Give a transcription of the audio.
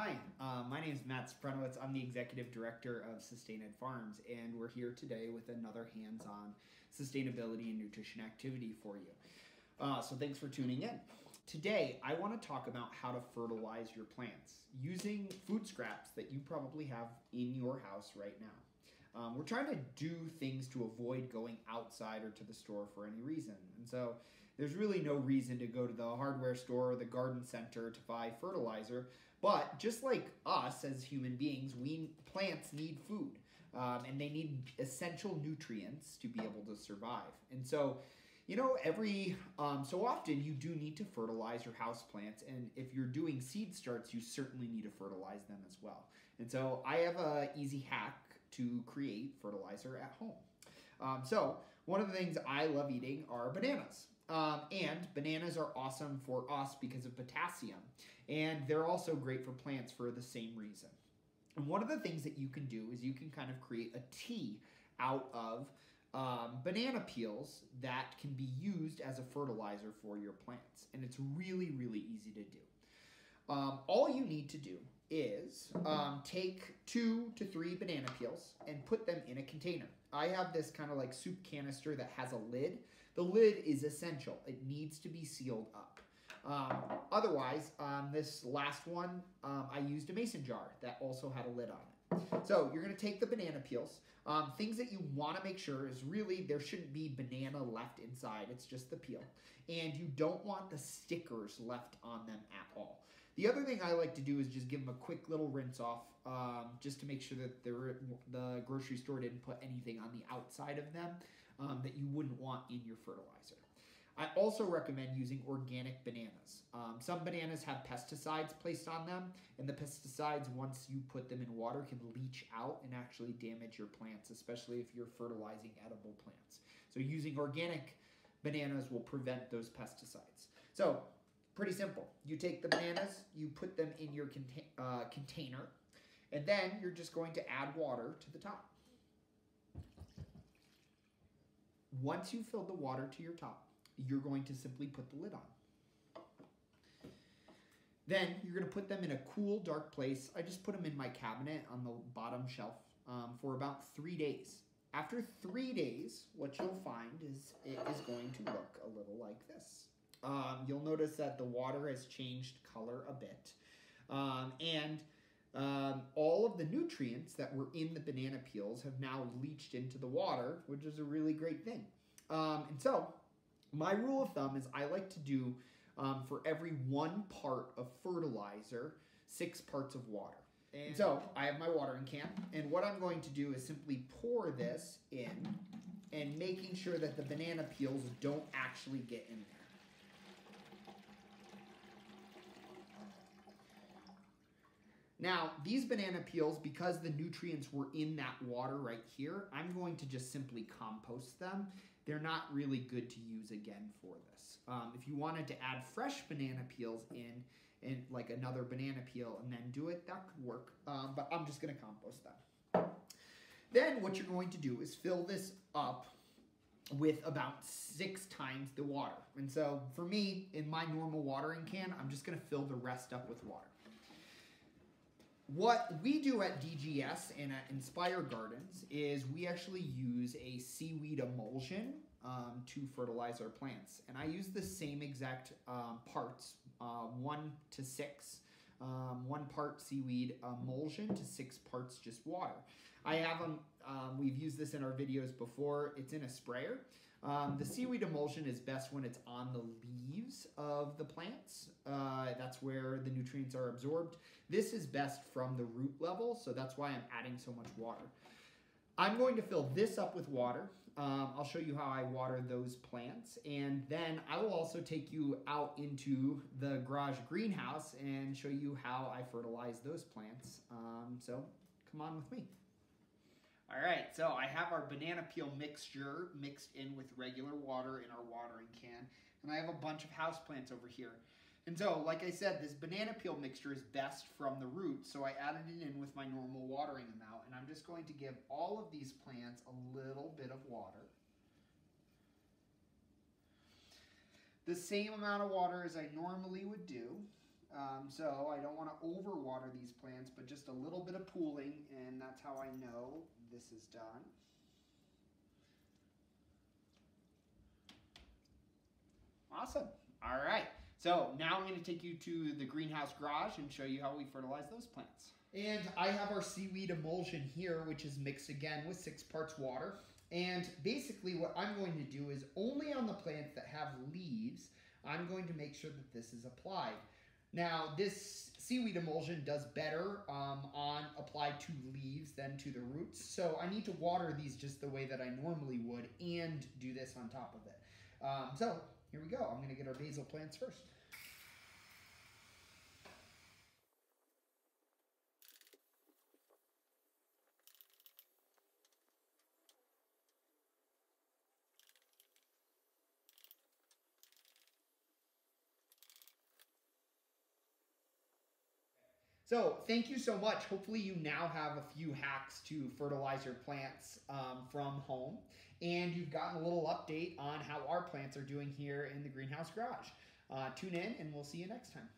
Hi, my name is Matt Sprenowitz. I'm the Executive Director of Sustained Farms, and we're here today with another hands-on sustainability and nutrition activity for you. So thanks for tuning in. Today, I want to talk about how to fertilize your plants using food scraps that you probably have in your house right now. We're trying to do things to avoid going outside or to the store for any reason. And so there's really no reason to go to the hardware store or the garden center to buy fertilizer. But just like us as human beings, plants need food. And they need essential nutrients to be able to survive. And so, you know, every so often you do need to fertilize your house plants, and if you're doing seed starts, you certainly need to fertilize them as well. And so I have an easy hack to create fertilizer at home. So one of the things I love eating are bananas. And bananas are awesome for us because of potassium, and they're also great for plants for the same reason. And one of the things that you can do is you can kind of create a tea out of banana peels that can be used as a fertilizer for your plants. And it's really, really easy to do. All you need to do is take 2 to 3 banana peels and put them in a container. I have this kind of like soup canister that has a lid. The lid is essential. It needs to be sealed up. Otherwise, this last one, I used a mason jar that also had a lid on it. So you're going to take the banana peels. Things that you want to make sure is really there shouldn't be banana left inside. It's just the peel. And you don't want the stickers left on them at all. The other thing I like to do is just give them a quick little rinse off just to make sure that the grocery store didn't put anything on the outside of them that you wouldn't want in your fertilizer. I also recommend using organic bananas. Some bananas have pesticides placed on them, and the pesticides, once you put them in water, can leach out and actually damage your plants, especially if you're fertilizing edible plants. So using organic bananas will prevent those pesticides. So pretty simple. You take the bananas, you put them in your container, and then you're just going to add water to the top. Once you fill the water to your top, you're going to simply put the lid on. Then you're going to put them in a cool, dark place. I just put them in my cabinet on the bottom shelf for about 3 days. After 3 days, what you'll find is it is going to look a little like this. You'll notice that the water has changed color a bit. And all of the nutrients that were in the banana peels have now leached into the water, which is a really great thing. And so my rule of thumb is I like to do, for every 1 part of fertilizer, 6 parts of water. And so I have my watering can, and what I'm going to do is simply pour this in and making sure that the banana peels don't actually get in there. Now, these banana peels, because the nutrients were in that water right here, I'm going to just simply compost them. They're not really good to use again for this. If you wanted to add fresh banana peels in like another banana peel and then do it, that could work, but I'm just going to compost them. Then what you're going to do is fill this up with about 6 times the water. And so for me, in my normal watering can, I'm just going to fill the rest up with water. What we do at DGS and at Inspire Gardens is we actually use a seaweed emulsion to fertilize our plants. And I use the same exact parts, 1 to 6. 1 part seaweed emulsion to 6 parts just water. I have them, we've used this in our videos before. It's in a sprayer. The seaweed emulsion is best when it's on the leaves of the plants. That's where the nutrients are absorbed. This is best from the root level, so that's why I'm adding so much water. I'm going to fill this up with water. I'll show you how I water those plants, and then I will also take you out into the garage greenhouse and show you how I fertilize those plants. So come on with me. All right, so I have our banana peel mixture mixed in with regular water in our watering can, and I have a bunch of houseplants over here. And so, like I said, this banana peel mixture is best from the roots, so I added it in with my normal watering amount, and I'm just going to give all of these plants a little bit of water. The same amount of water as I normally would do. So I don't want to overwater water these plants, but just a little bit of pooling, and that's how I know this is done. Awesome. All right. So now I'm going to take you to the greenhouse garage and show you how we fertilize those plants. And I have our seaweed emulsion here, which is mixed again with 6 parts water. And basically what I'm going to do is only on the plants that have leaves, I'm going to make sure that this is applied. Now, this seaweed emulsion does better on applied to leaves than to the roots. So I need to water these just the way that I normally would and do this on top of it. So here we go. I'm going to get our basil plants first. So thank you so much. Hopefully you now have a few hacks to fertilize your plants from home, and you've gotten a little update on how our plants are doing here in the greenhouse garage. Tune in and we'll see you next time.